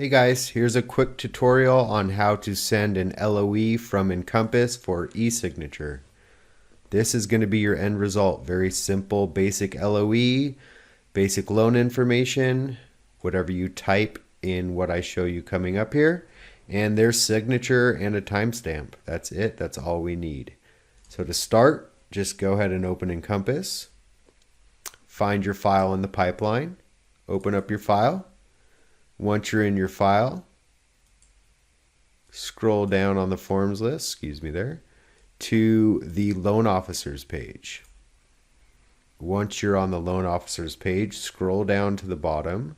Hey guys, here's a quick tutorial on how to send an LOE from Encompass for eSignature. This is going to be your end result. Very simple, basic LOE, basic loan information, whatever you type in what I show you coming up here, and their signature and a timestamp. That's it. That's all we need. So to start, just go ahead and open Encompass. Find your file in the pipeline. Open up your file. Once you're in your file, scroll down on the forms list, to the loan officers page. Once you're on the loan officers page, scroll down to the bottom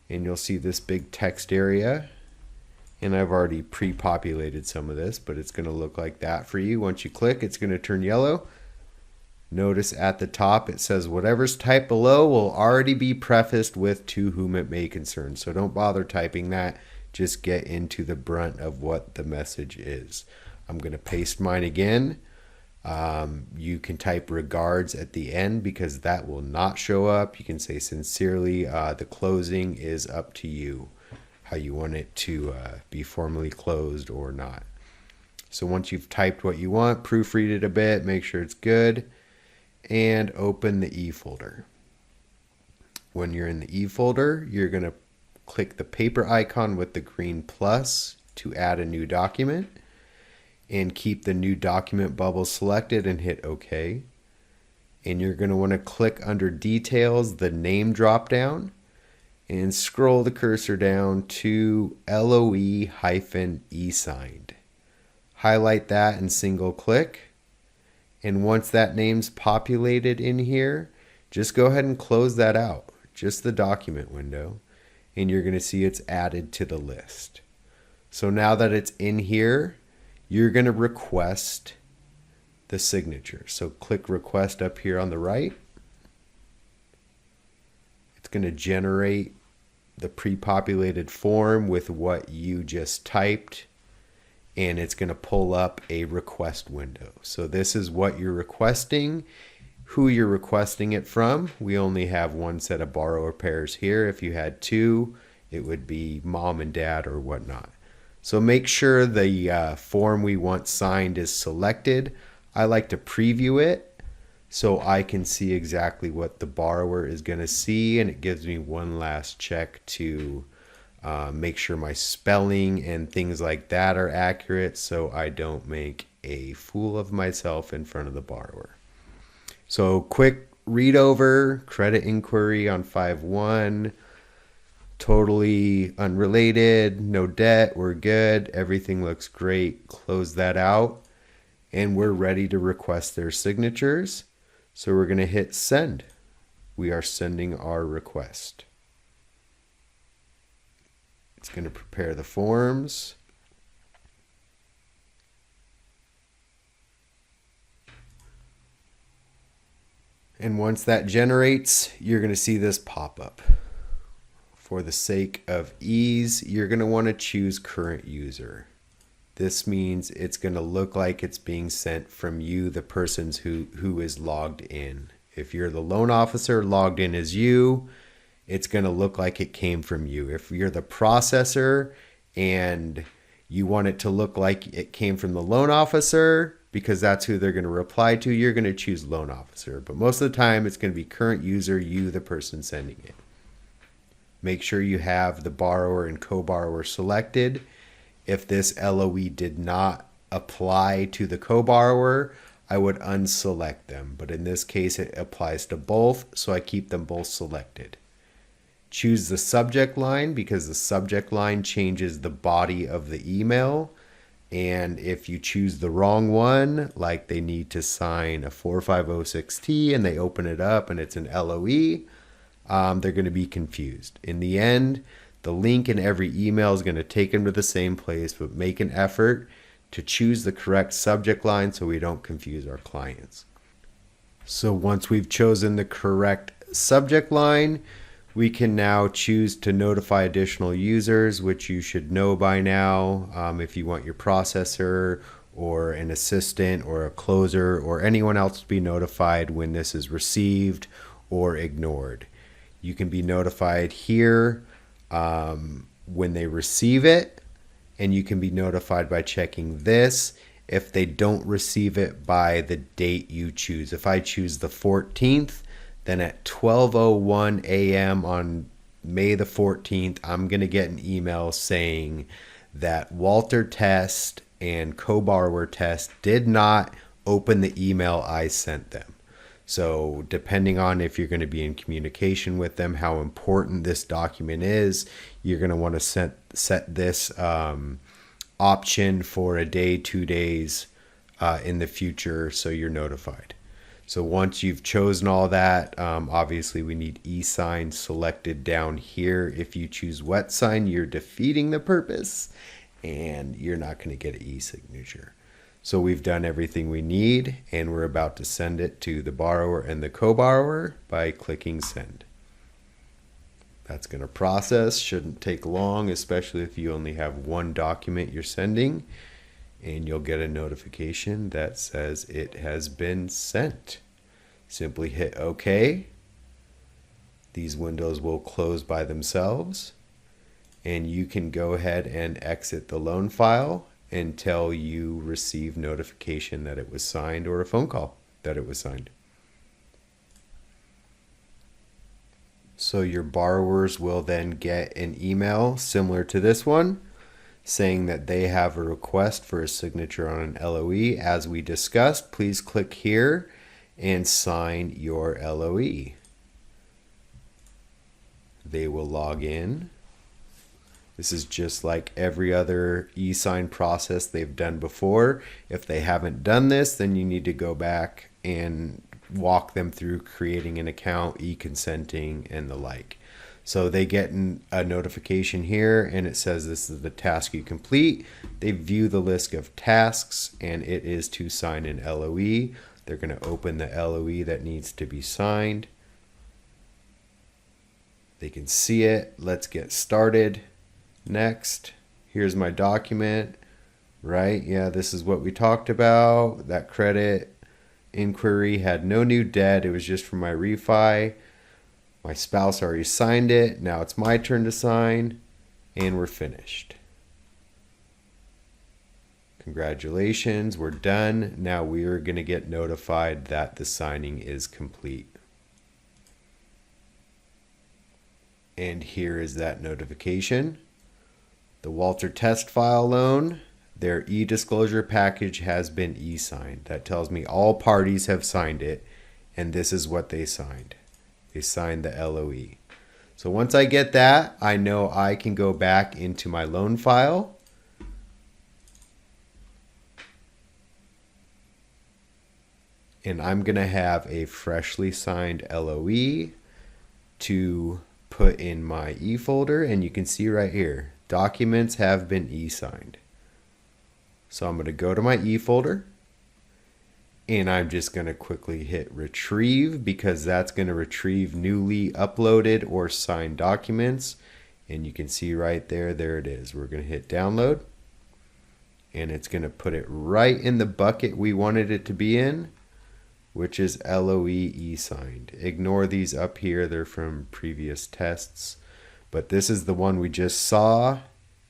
and you'll see this big text area. And I've already pre-populated some of this, but it's going to look like that for you. Once you click, it's going to turn yellow. Notice at the top it says whatever's typed below will already be prefaced with "to whom it may concern." So don't bother typing that. Just get into the brunt of what the message is. I'm going to paste mine again. You can type "regards" at the end because that will not show up. You can say "sincerely." The closing is up to you, how you want it to be formally closed or not. So once you've typed what you want, proofread it a bit, make sure it's good, and open the E folder. When you're in the E folder, you're going to click the paper icon with the green plus to add a new document, and keep the new document bubble selected and hit OK. And you're going to want to click under details, the name drop down, and scroll the cursor down to LOE-eSigned. Highlight that and single click. And once that name's populated in here, just go ahead and close that out, just the document window, and you're going to see it's added to the list. So now that it's in here, you're going to request the signature. So click request up here on the right. It's going to generate the pre-populated form with what you just typed, and it's going to pull up a request window. So this is what you're requesting, who you're requesting it from. We only have one set of borrower pairs here. If you had two, it would be mom and dad or whatnot. So make sure the form we want signed is selected. I like to preview it so I can see exactly what the borrower is going to see, and it gives me one last check to make sure my spelling and things like that are accurate so I don't make a fool of myself in front of the borrower. So quick read over, credit inquiry on 5/1, totally unrelated, no debt, we're good, everything looks great. Close that out and we're ready to request their signatures. So we're going to hit send. We are sending our request. It's going to prepare the forms. And once that generates, you're going to see this pop up. For the sake of ease, you're going to want to choose current user. This means it's going to look like it's being sent from you, the person who is logged in. If you're the loan officer, logged in as you, it's going to look like it came from you. If you're the processor and you want it to look like it came from the loan officer, because that's who they're going to reply to, you're going to choose loan officer. But most of the time, it's going to be current user, you, the person sending it. Make sure you have the borrower and co-borrower selected. If this LOE did not apply to the co-borrower, I would unselect them. But in this case, it applies to both, so I keep them both selected. Choose the subject line because the subject line changes the body of the email. And if you choose the wrong one, like they need to sign a 4506T and they open it up and it's an LOE, they're going to be confused. In the end, the link in every email is going to take them to the same place, but make an effort to choose the correct subject line so we don't confuse our clients. So once we've chosen the correct subject line, we can now choose to notify additional users, which you should know by now. If you want your processor or an assistant or a closer or anyone else to be notified when this is received or ignored. You can be notified here when they receive it, and you can be notified by checking this if they don't receive it by the date you choose. If I choose the 14th, then at 12:01 a.m. on May the 14th, I'm going to get an email saying that Walter Test and co-borrower Test did not open the email I sent them. So depending on if you're going to be in communication with them, how important this document is, you're going to want to set this option for a day, 2 days in the future, so you're notified. So once you've chosen all that, obviously we need eSign selected down here. If you choose wet sign, you're defeating the purpose and you're not going to get an eSignature. So we've done everything we need, and we're about to send it to the borrower and the co-borrower by clicking send. That's going to process, shouldn't take long, especially if you only have one document you're sending, and you'll get a notification that says it has been sent. Simply hit OK. These windows will close by themselves, and you can go ahead and exit the loan file until you receive notification that it was signed or a phone call that it was signed. So your borrowers will then get an email similar to this one saying that they have a request for a signature on an LOE. As we discussed, please click here and sign your LOE. They will log in. This is just like every other e-sign process they've done before. If they haven't done this, then you need to go back and walk them through creating an account, e-consenting, and the like. So they get a notification here, and it says this is the task you complete. They view the list of tasks, and it is to sign an LOE. They're going to open the LOE that needs to be signed. They can see it. Let's get started. Next, here's my document, right? Yeah, this is what we talked about. That credit inquiry had no new debt. It was just for my refi. My spouse already signed it. Now it's my turn to sign, and we're finished. Congratulations, we're done. Now we are going to get notified that the signing is complete. And here is that notification. The Walter Test file loan, their e-disclosure package has been e-signed. That tells me all parties have signed it, and this is what they signed. They signed the LOE. So once I get that, I know I can go back into my loan file. And I'm going to have a freshly signed LOE to put in my e-folder, and you can see right here, documents have been e-signed. So I'm going to go to my e-folder, and I'm just going to quickly hit retrieve, because that's going to retrieve newly uploaded or signed documents. And you can see right there, there it is. We're going to hit download, and it's going to put it right in the bucket we wanted it to be in, which is LOE e-signed. Ignore these up here, they're from previous tests. But this is the one we just saw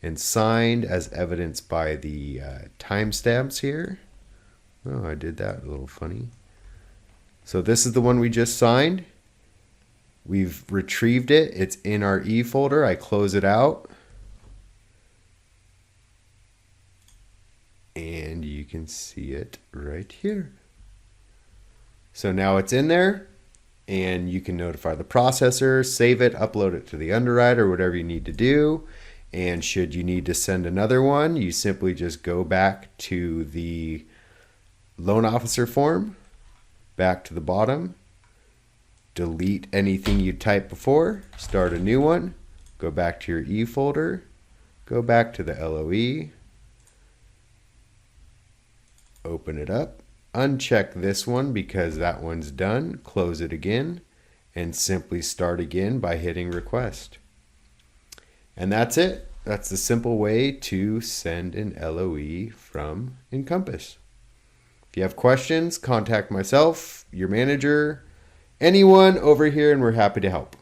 and signed, as evidenced by the timestamps here. Oh, I did that a little funny. So this is the one we just signed. We've retrieved it. It's in our E folder. I close it out. And you can see it right here. So now it's in there, and you can notify the processor, save it, upload it to the underwriter, whatever you need to do. And should you need to send another one, you simply just go back to the loan officer form, back to the bottom, delete anything you typed before, start a new one, go back to your E folder, go back to the LOE, open it up, uncheck this one because that one's done, close it again, and simply start again by hitting request. And that's it. That's the simple way to send an LOE from Encompass. If you have questions, contact myself, your manager, anyone over here, and we're happy to help.